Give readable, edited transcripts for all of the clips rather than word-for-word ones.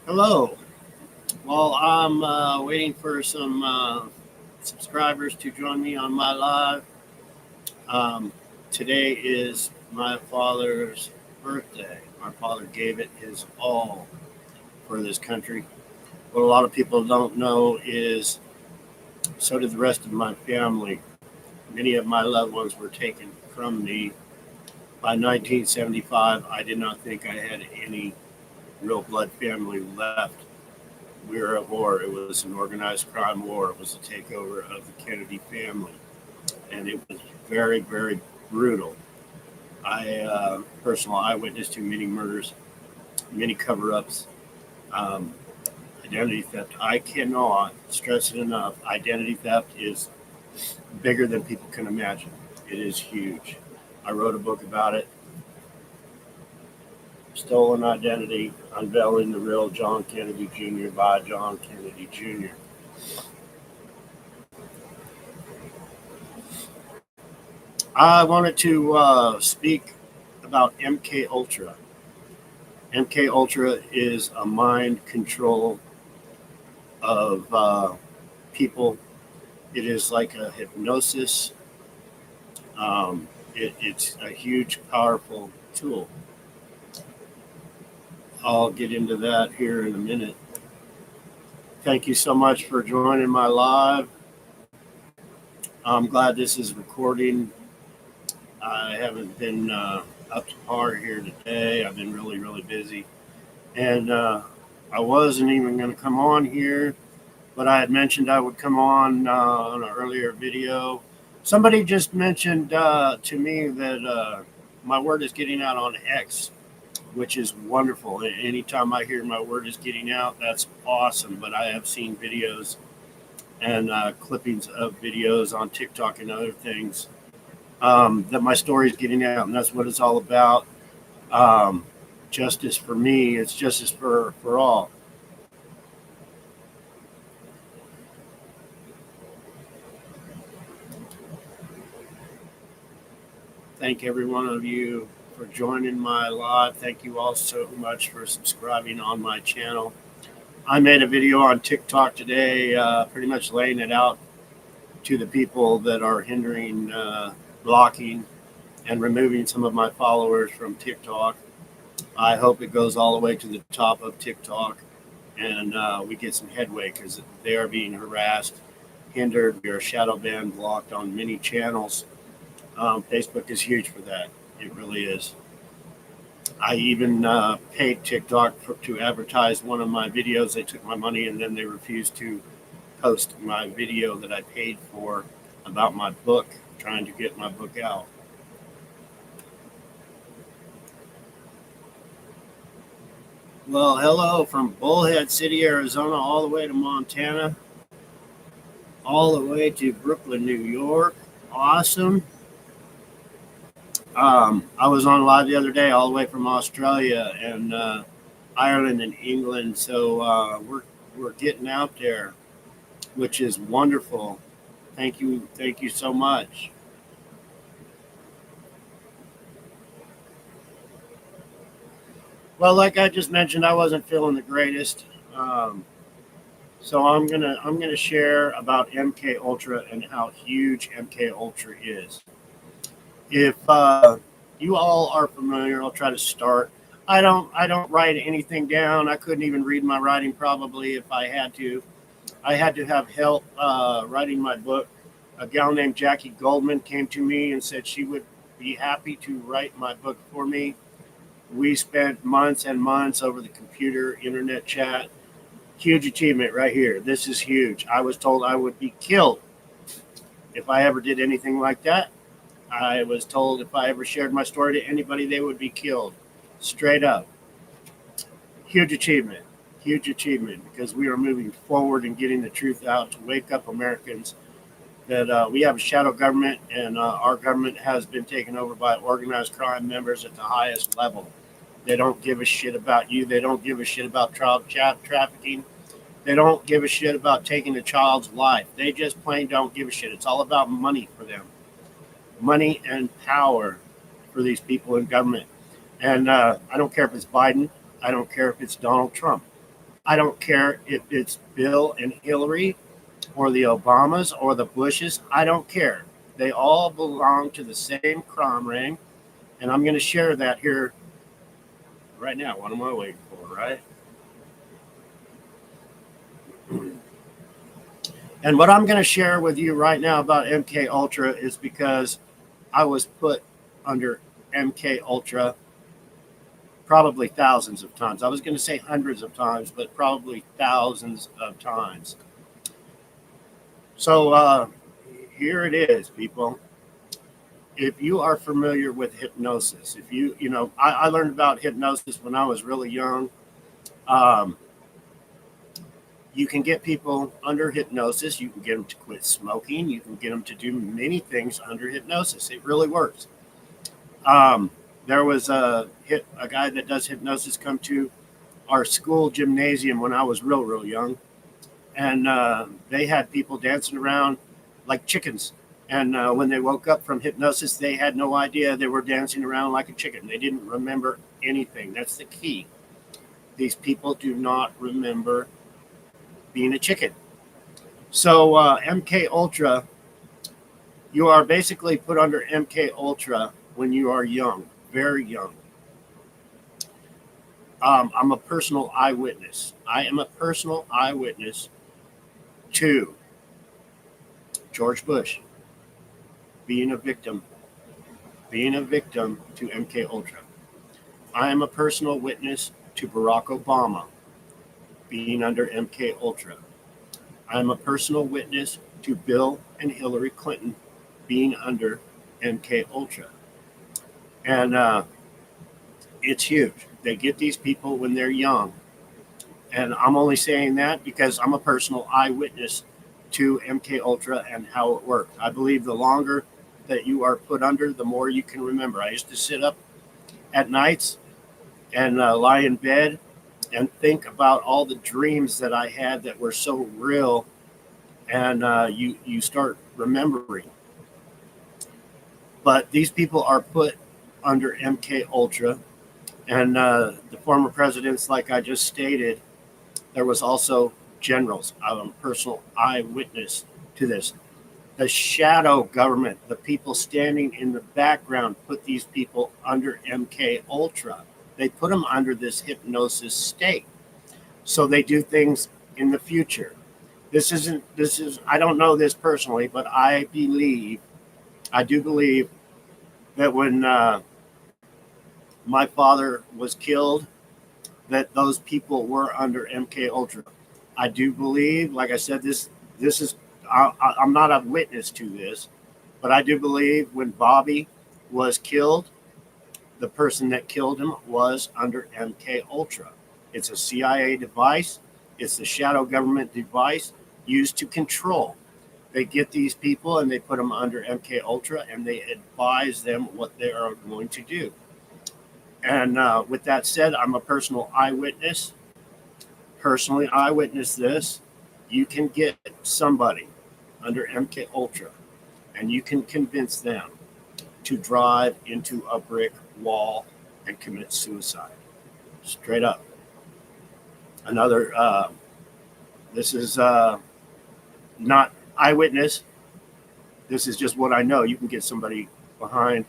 Hello. Well, I'm waiting for some subscribers to join me on my live. Um, Today is my father's birthday. My father gave it his all for this country. What a lot of people don't know is so did the rest of my family. Many of my loved ones were taken from me. By 1975, I did not think I had any real blood family left. We were at war. It was an organized crime war. It was a takeover of the Kennedy family, and it was very, very brutal. I personal eyewitness to many murders, many cover-ups, um, identity theft. I cannot stress it enough. Identity theft is bigger than people can imagine. It is huge. I wrote a book about it, Stolen Identity, Unveiling the Real John Kennedy Jr. by John Kennedy Jr. I wanted to speak about MK Ultra. MK Ultra is a mind control of people. It is like a hypnosis. It's a huge, powerful tool. I'll get into that here in a minute. Thank you so much for joining my live. I'm glad this is recording. I haven't been up to par here today. I've been really, really busy. And I wasn't even going to come on here, but I had mentioned I would come on an earlier video. Somebody just mentioned to me that my word is getting out on X, which is wonderful. Anytime I hear my word is getting out, that's awesome. But I have seen videos and clippings of videos on TikTok and other things that my story is getting out, and that's what it's all about. Um, Justice for me, it's justice for all. Thank every one of you for joining my live. Thank you all so much for subscribing on my channel. I made a video on TikTok today, pretty much laying it out to the people that are hindering, blocking, and removing some of my followers from TikTok. I hope it goes all the way to the top of TikTok and we get some headway because they are being harassed, hindered. We are shadow banned, blocked on many channels. Facebook is huge for that. It really is. I even paid TikTok to advertise one of my videos. They took my money and then they refused to post my video that I paid for about my book, trying to get my book out. Well, hello from Bullhead City, Arizona, all the way to Montana, all the way to Brooklyn, New York. Awesome. I was on live the other day, all the way from Australia and Ireland and England. So we're getting out there, which is wonderful. Thank you so much. Well, like I just mentioned, I wasn't feeling the greatest, um, so I'm gonna share about MK Ultra and how huge MK Ultra is. If you all are familiar, I'll try to start. I don't write anything down. I couldn't even read my writing probably if I had to. I had to have help writing my book. A gal named Jackie Goldman came to me and said she would be happy to write my book for me. We spent months and months over the computer, internet chat. Huge achievement right here. This is huge. I was told I would be killed if I ever did anything like that. I was told if I ever shared my story to anybody, they would be killed. Straight up. Huge achievement. Huge achievement because we are moving forward and getting the truth out to wake up Americans that we have a shadow government and our government has been taken over by organized crime members at the highest level. They don't give a shit about you. They don't give a shit about child trafficking. They don't give a shit about taking a child's life. They just plain don't give a shit. It's all about money for them, money and power for these people in government. And I don't care if it's Biden. I don't care if it's Donald Trump. I don't care if it's Bill and Hillary or the Obamas or the Bushes. I don't care. They all belong to the same crime ring. And I'm going to share that here right now. What am I waiting for, right? And what I'm going to share with you right now about MK Ultra is because I was put under MK Ultra probably thousands of times. I was going to say hundreds of times, but probably thousands of times. So here it is, people. If you are familiar with hypnosis, if I learned about hypnosis when I was really young. Um, you can get people under hypnosis. You can get them to quit smoking. You can get them to do many things under hypnosis. It really works. Um, there was a guy that does hypnosis come to our school gymnasium when I was real young, and they had people dancing around like chickens. And when they woke up from hypnosis, they had no idea they were dancing around like a chicken. They didn't remember anything. That's the key. These people do not remember being a chicken. So MK Ultra, you are basically put under MK Ultra when you are young, very young. I'm a personal eyewitness. I am a personal eyewitness to George Bush being a victim to MK Ultra. I am a personal witness to Barack Obama being under MK Ultra. I am a personal witness to Bill and Hillary Clinton being under MK Ultra. And it's huge. They get these people when they're young. And I'm only saying that because I'm a personal eyewitness to MK Ultra and how it worked. I believe the longer that you are put under, the more you can remember. I used to sit up at nights and lie in bed and think about all the dreams that I had that were so real, and you start remembering. But these people are put under MK Ultra, and the former presidents, like I just stated, there was also generals. I'm a personal eyewitness to this. The shadow government, the people standing in the background, put these people under MK Ultra. They put them under this hypnosis state. So they do things in the future. I don't know this personally, but I do believe that when my father was killed, that those people were under MK Ultra. I do believe, like I said, this is I'm not a witness to this, but I do believe when Bobby was killed, the person that killed him was under MK Ultra. It's a CIA device. It's the shadow government device used to control. They get these people and they put them under MK Ultra and they advise them what they are going to do. And with that said, I'm a personal eyewitness. Personally, I witnessed this. You can get somebody under MK Ultra and you can convince them to drive into a brick wall and commit suicide. Straight up. Another, this is not eyewitness. This is just what I know. You can get somebody behind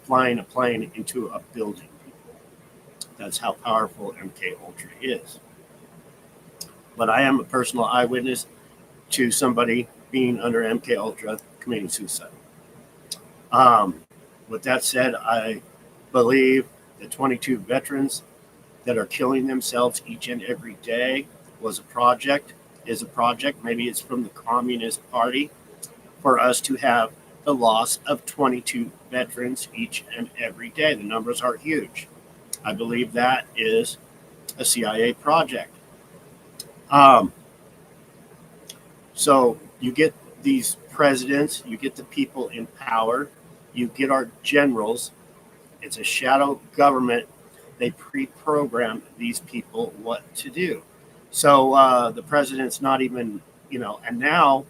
flying a plane into a building. That's how powerful MK Ultra is. But I am a personal eyewitness to somebody being under MK Ultra committing suicide. With that said, I believe the 22 veterans that are killing themselves each and every day is a project. Maybe it's from the Communist Party for us to have the loss of 22 veterans each and every day. The numbers are huge. I believe that is a CIA project. So you get these presidents, you get the people in power, you get our generals. It's a shadow government. They pre-program these people what to do. So the president's not even, and now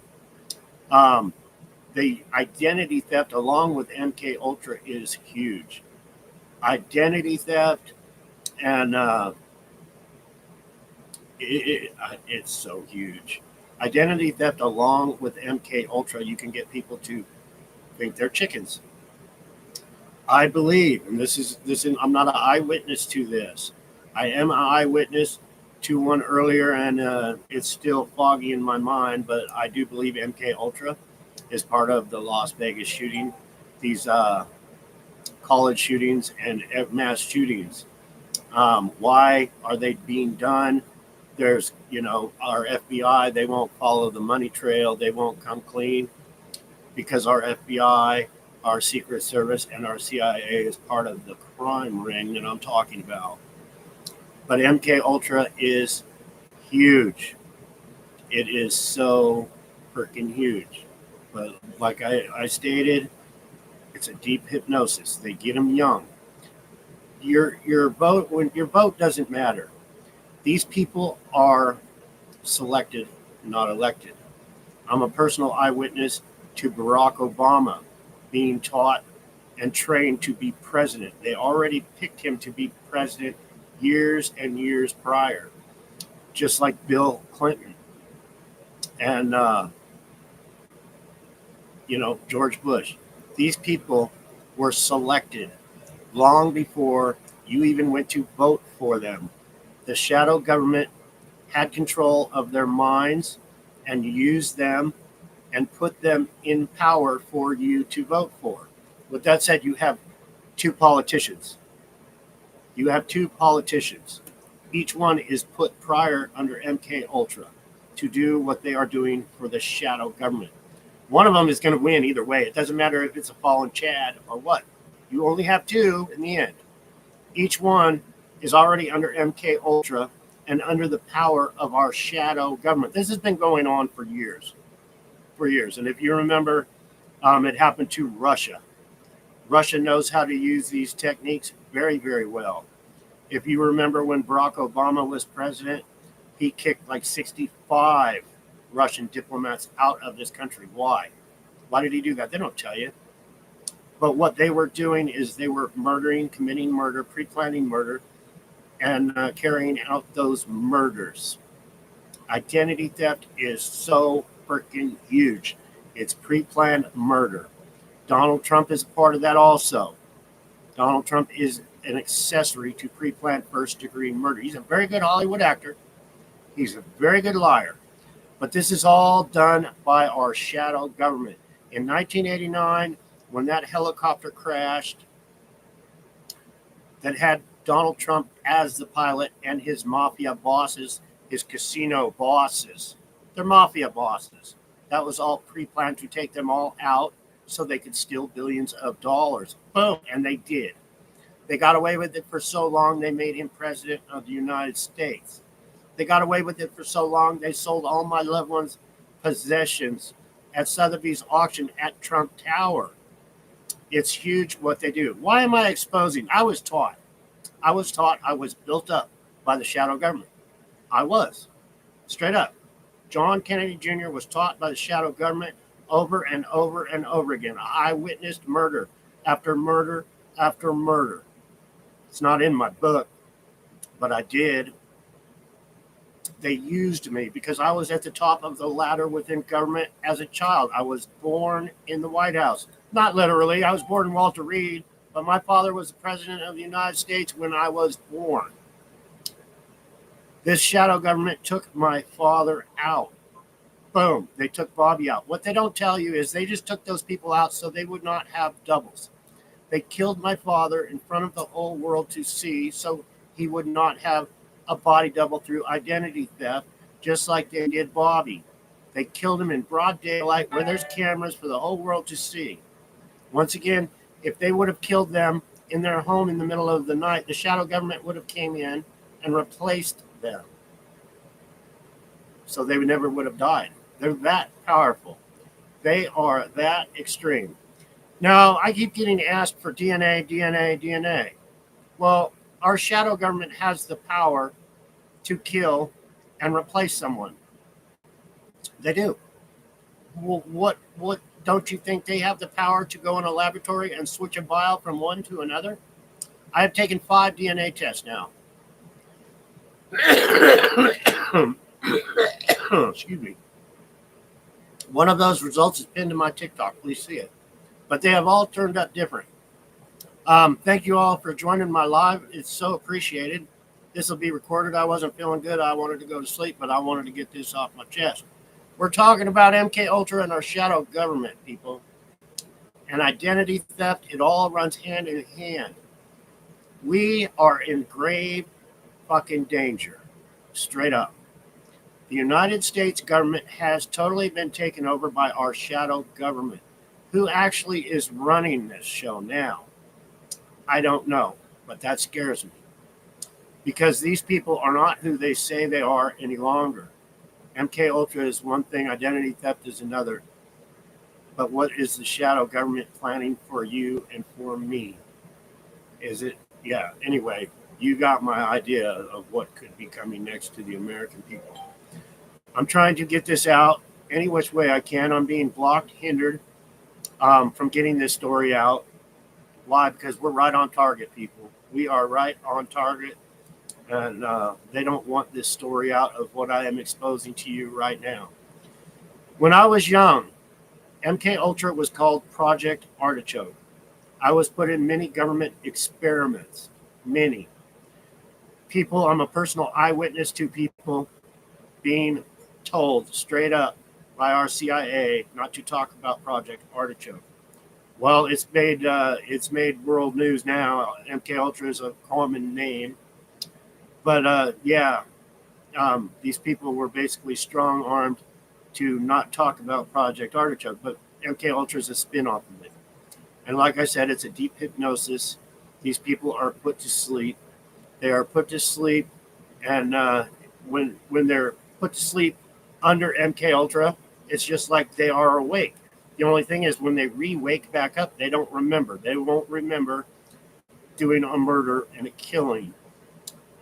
the identity theft along with MK Ultra is huge. Identity theft and It's so huge. Identity theft, along with MK Ultra, you can get people to think they're chickens. I believe, and this is I'm not an eyewitness to this. I am an eyewitness to one earlier, and it's still foggy in my mind. But I do believe MK Ultra is part of the Las Vegas shooting, these college shootings and mass shootings. Why are they being done? There's, our FBI, they won't follow the money trail. They won't come clean because our FBI, our Secret Service, and our CIA is part of the crime ring that I'm talking about. But MK Ultra is huge. It is so freaking huge. But like I stated, it's a deep hypnosis. They get them young. Your vote, when your vote doesn't matter. These people are selected, not elected. I'm a personal eyewitness to Barack Obama being taught and trained to be president. They already picked him to be president years and years prior, just like Bill Clinton and George Bush. These people were selected long before you even went to vote for them. The shadow government had control of their minds and used them and put them in power for you to vote for. With that said, you have two politicians. You have two politicians. Each one is put prior under MK Ultra to do what they are doing for the shadow government. One of them is going to win either way. It doesn't matter if it's a fallen Chad or what. You only have two in the end. Each one is already under MK Ultra and under the power of our shadow government. This has been going on for years. And if you remember, it happened to Russia. Russia knows how to use these techniques very, very well. If you remember when Barack Obama was president, he kicked like 65 Russian diplomats out of this country. Why? Why did he do that? They don't tell you. But what they were doing is they were committing murder, pre-planning murder, and carrying out those murders. Identity theft is so freaking huge. It's pre-planned murder. Donald Trump is a part of that also. Donald Trump is an accessory to pre-planned first-degree murder. He's a very good Hollywood actor. He's a very good liar. But this is all done by our shadow government. In 1989, when that helicopter crashed that had Donald Trump as the pilot and his mafia bosses, his casino bosses, they're mafia bosses. That was all pre-planned to take them all out so they could steal billions of dollars. Boom, and they did. They got away with it for so long, they made him president of the United States. They got away with it for so long, they sold all my loved ones' possessions at Sotheby's auction at Trump Tower. It's huge what they do. Why am I exposing? I was taught. I was built up by the shadow government. I was. Straight up. John Kennedy Jr. was taught by the shadow government over and over and over again. I witnessed murder after murder after murder. It's not in my book, but I did. They used me because I was at the top of the ladder within government as a child. I was born in the White House. Not literally. I was born in Walter Reed, but my father was the president of the United States when I was born. This shadow government took my father out. Boom. They took Bobby out. What they don't tell you is they just took those people out so they would not have doubles. They killed my father in front of the whole world to see so he would not have a body double through identity theft, just like they did Bobby. They killed him in broad daylight where there's cameras for the whole world to see. Once again, if they would have killed them in their home in the middle of the night, the shadow government would have came in and replaced them. So they never would have died. They're that powerful. They are that extreme. Now, I keep getting asked for DNA. Well, our shadow government has the power to kill and replace someone. They do. Well, what don't you think they have the power to go in a laboratory and switch a vial from one to another? I have taken 5 DNA tests now. Excuse me. One of those results is pinned to my TikTok. Please see it. But they have all turned up different. Thank you all for joining my live. It's so appreciated. This will be recorded. I wasn't feeling good. I wanted to go to sleep, but I wanted to get this off my chest. We're talking about MK Ultra and our shadow government, people. And identity theft, it all runs hand in hand. We are in grave fucking danger. Straight up. The United States government has totally been taken over by our shadow government. Who actually is running this show now? I don't know, but that scares me. Because these people are not who they say they are any longer. MK Ultra is one thing, identity theft is another. But what is the shadow government planning for you and for me? Is it? Yeah, anyway, you got my idea of what could be coming next to the American people. I'm trying to get this out any which way I can. I'm being blocked, hindered from getting this story out. Why? Because we're right on target, people. We are right on target. And they don't want this story out of what I am exposing to you right now. When I was young, MK Ultra was called Project Artichoke. I was put in many government experiments. Many. People, I'm a personal eyewitness to people being told straight up by our CIA not to talk about Project Artichoke. Well, it's made world news now. MK Ultra is a common name. But these people were basically strong-armed to not talk about Project Artichoke, but MK Ultra is a spin-off of it. And like I said, it's a deep hypnosis. These people are put to sleep. They are put to sleep, and when they're put to sleep under MK Ultra, it's just like they are awake. The only thing is when they re-wake back up, they don't remember. They won't remember doing a murder and a killing,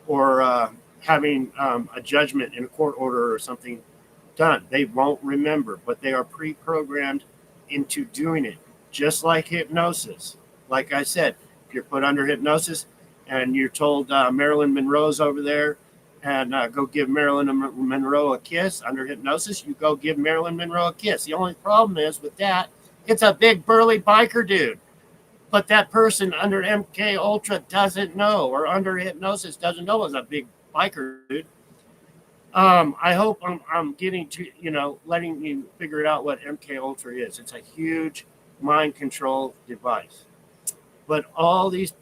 or having a judgment in a court order or something done. They won't remember, but they are pre-programmed into doing it, just like hypnosis. Like I said, if you're put under hypnosis and you're told Marilyn Monroe's over there and go give Marilyn Monroe a kiss under hypnosis, you go give Marilyn Monroe a kiss. The only problem is with that, it's a big burly biker dude. But that person under MK Ultra doesn't know, or under hypnosis doesn't know it's a big biker dude. I hope I'm getting to, letting you figure it out what MK Ultra is. It's a huge mind control device. But all these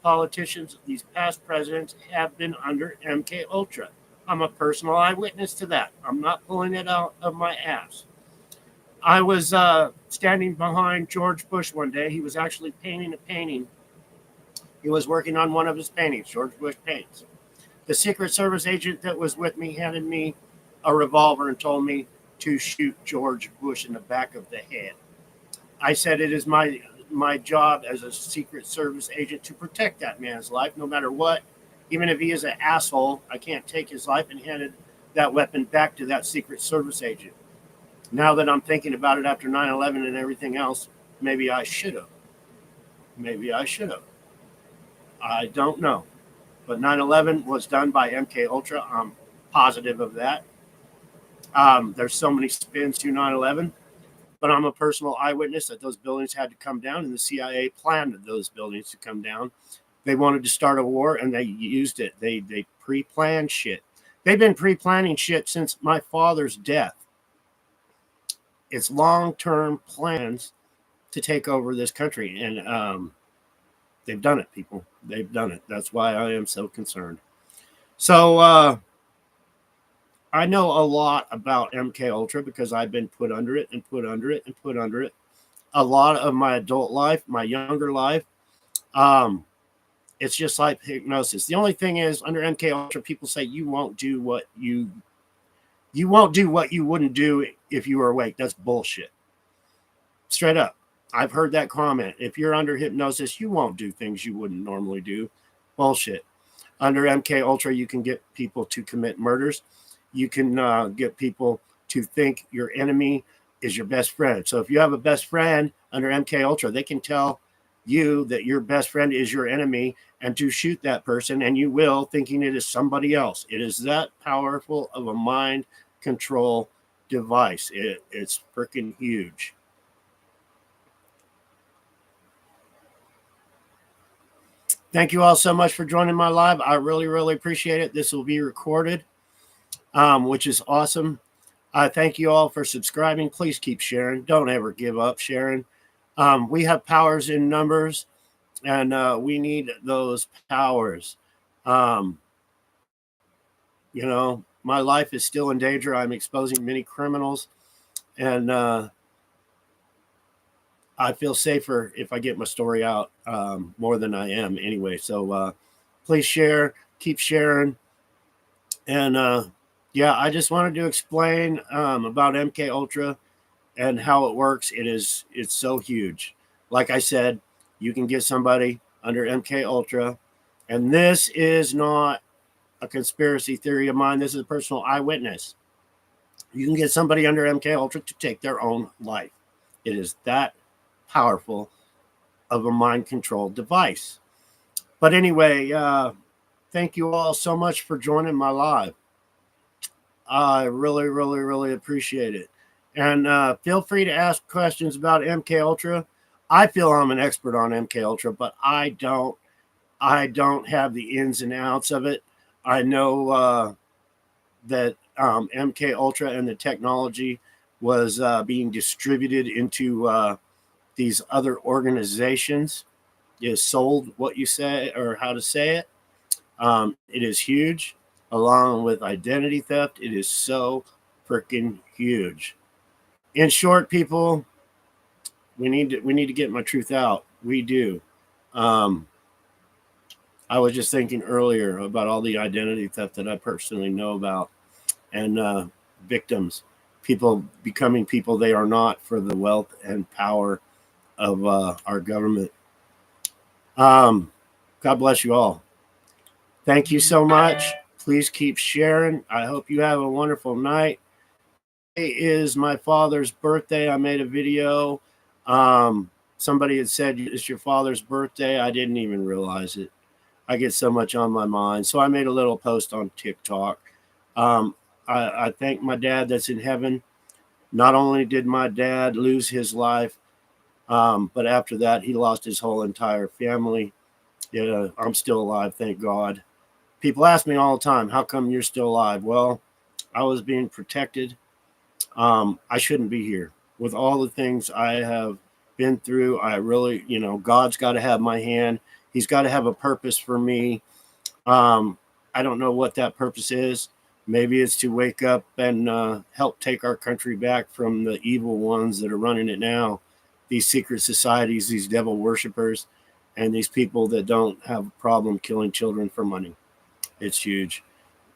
politicians, these past presidents, have been under MK Ultra. I'm a personal eyewitness to that. I'm not pulling it out of my ass. I was standing behind George Bush one day. He was actually painting a painting. He was working on one of his paintings. George Bush paints. The Secret Service agent that was with me handed me a revolver and told me to shoot George Bush in the back of the head. I said it is my job as a Secret Service agent to protect that man's life, no matter what. Even if he is an asshole, I can't take his life, and handed that weapon back to that Secret Service agent. Now that I'm thinking about it after 9/11 and everything else, maybe I should have. Maybe I should have. I don't know. But 9/11 was done by MK Ultra. I'm positive of that. There's so many spins to 9/11, but I'm a personal eyewitness that those buildings had to come down, and the CIA planned those buildings to come down. They wanted to start a war, and they used it. They pre-planned shit. They've been pre-planning shit since my father's death. It's long-term plans to take over this country, and they've done it, people. They've done it. That's why I am so concerned. So I know a lot about MK Ultra because I've been put under it and put under it and put under it. A lot of my adult life, my younger life, it's just like hypnosis. The only thing is, under MK Ultra, people say you won't do what you wouldn't do if you were awake. That's bullshit. Straight up. I've heard that comment. If you're under hypnosis, you won't do things you wouldn't normally do. Bullshit. Under MK Ultra, you can get people to commit murders. You can get people to think your enemy is your best friend. So if you have a best friend under MK Ultra, they can tell you that your best friend is your enemy and to shoot that person, and you will, thinking it is somebody else. It is that powerful of a mind control device. It's freaking huge. Thank you all so much for joining my live. I really, really appreciate it. This will be recorded, which is awesome. I thank you all for subscribing. Please keep sharing. Don't ever give up sharing. We have powers in numbers, and we need those powers. Um, my life is still in danger. I'm exposing many criminals, and I feel safer if I get my story out more than I am anyway. So please share, keep sharing. And I just wanted to explain about MK Ultra and how it works. It's so huge. Like I said, you can get somebody under MK Ultra, and this is not a conspiracy theory of mine. This is a personal eyewitness. You can get somebody under MK Ultra to take their own life. It is that powerful of a mind control device. But anyway, thank you all so much for joining my live. I really, really, really appreciate it. And feel free to ask questions about MK Ultra. I feel I'm an expert on MK Ultra, but I don't have the ins and outs of it. I know that MK Ultra and the technology was being distributed into these other organizations. Is sold what you say or how to say it. It is huge, along with identity theft. It is so freaking huge. In short, people, we need to get my truth out. We do. I was just thinking earlier about all the identity theft that I personally know about, and victims, people becoming people they are not for the wealth and power of our government. God bless you all. Thank you so much. Please keep sharing. I hope you have a wonderful night. Today is my father's birthday. I made a video. Somebody had said, it's your father's birthday. I didn't even realize it. I get so much on my mind. So I made a little post on TikTok. I thank my dad that's in heaven. Not only did my dad lose his life, but after that, he lost his whole entire family. Yeah, I'm still alive, thank God. People ask me all the time, how come you're still alive? Well, I was being protected. I shouldn't be here. With all the things I have been through, I really, God's got to have my hand. He's got to have a purpose for me. I don't know what that purpose is. Maybe it's to wake up and help take our country back from the evil ones that are running it now. These secret societies, these devil worshipers, and these people that don't have a problem killing children for money. It's huge.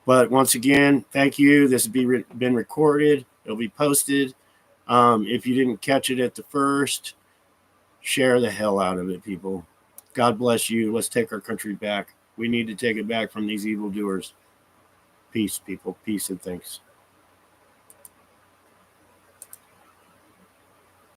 But once again, thank you. This has been recorded. It'll be posted. If you didn't catch it at the first, share the hell out of it, people. God bless you. Let's take our country back. We need to take it back from these evildoers. Peace, people. Peace and thanks.